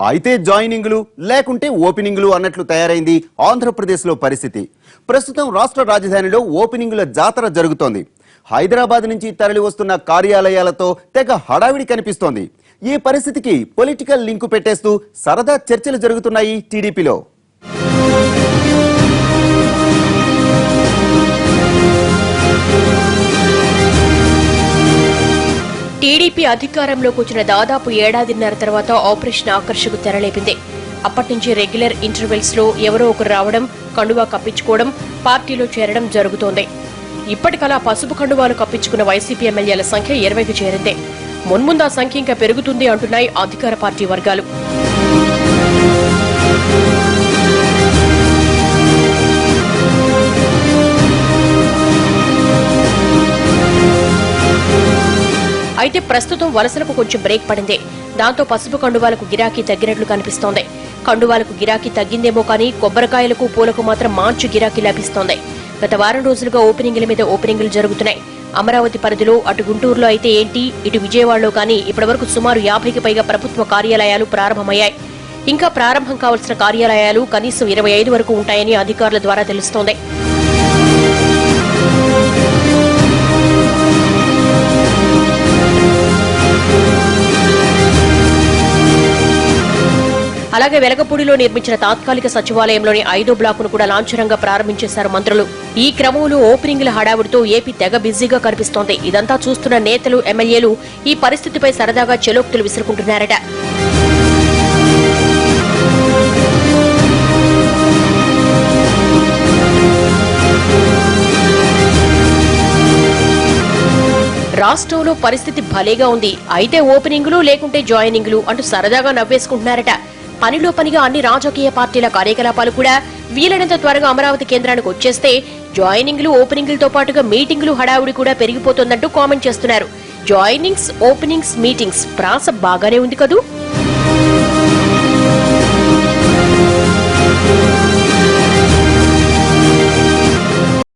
అయితే జాయినింగ్లు లేకుంటే ఓపెనింగ్లు అన్నట్లు తయారైంది ఆంధ్రప్రదేశ్లో పరిస్థితి. ప్రస్తుతం రాష్ట్ర రాజధానిలో ఓపెనింగ్ల జాతర జరుగుతోంది. హైదరాబాద్ నుంచి తరలి వస్తున్న కార్యాలయాలతో తెగ హడావిడి కనిపిస్తోంది. ఈ పరిస్థితికి పొలిటికల్ లింకు పెట్టేస్తూ సరదా చర్చలు జరుగుతున్నాయి టీడీపీలో. టీడీపీ అధికారంలోకి వచ్చిన దాదాపు ఏడాదిన్నర తర్వాత ఆపరేషన్ ఆకర్షకు తెరలేపింది. అప్పటి నుంచి రెగ్యులర్ ఇంటర్వెల్స్ లో ఎవరో ఒకరు రావడం, కండువా కప్పించుకోవడం, పార్టీలో చేరడం జరుగుతోంది. ఇప్పటికలా పసుపు కండువాలు కప్పించుకున్న వైసీపీ ఎమ్మెల్యేల సంఖ్య 20కి చేరింది. మున్ముందు ఆ సంఖ్య ఇంకా పెరుగుతుంది అంటున్నాయి అధికార పార్టీ వర్గాలు. అయితే ప్రస్తుతం వలసలకు కొంచెం బ్రేక్ పడింది. దాంతో పసుపు కండువాలకు గిరాకీ తగ్గినట్లు కనిపిస్తోంది. కండువాలకు గిరాకీ తగ్గిందేమో కానీ కొబ్బరికాయలకు, పూలకు మాత్రం మంచి గిరాకీ లభిస్తోంది. గత వారం రోజులుగా ఓపెనింగ్ల మీద ఓపెనింగ్లు జరుగుతున్నాయి. అమరావతి పరిధిలో అటు గుంటూరులో అయితే ఏంటి, ఇటు విజయవాడలో కానీ ఇప్పటివరకు సుమారు 50కి పైగా ప్రభుత్వ కార్యాలయాలు ప్రారంభమయ్యాయి. ఇంకా ప్రారంభం కావాల్సిన కార్యాలయాలు కనీసం 25 వరకు ఉంటాయని అధికారుల ద్వారా తెలుస్తోంది. అలాగే వెలగపూడిలో నిర్మించిన తాత్కాలిక సచివాలయంలోని 5వ బ్లాకును కూడా లాంఛనంగా ప్రారంభించేశారు మంత్రులు. ఈ క్రమంలో ఓపెనింగ్ల హడావుడితో ఏపీ తెగ బిజీగా కనిపిస్తోంది. ఇదంతా చూస్తున్న నేతలు, ఎమ్మెల్యేలు ఈ పరిస్థితిపై సరదాగా చెలోక్తులు విసురుకుంటున్నారట. రాష్ట్రంలో పరిస్థితి భలేగా ఉంది, అయితే ఓపెనింగ్లు లేకుంటే జాయినింగ్లు అంటూ సరదాగా నవ్వేసుకుంటున్నారట. పనిలో పనిగా అన్ని రాజకీయ పార్టీల కార్యకలాపాలు కూడా వీలైనంత త్వరగా అమరావతి కేంద్రానికి వచ్చేస్తే జాయినింగ్లు, ఓపెనింగ్లతో పాటుగా మీటింగ్లు హడావుడి కూడా పెరిగిపోతుందంటూ కామెంట్ చేస్తున్నారు. జాయినింగ్స్, ఓపెనింగ్స్, మీటింగ్స్ ప్రాస బాగానే ఉంది కదూ.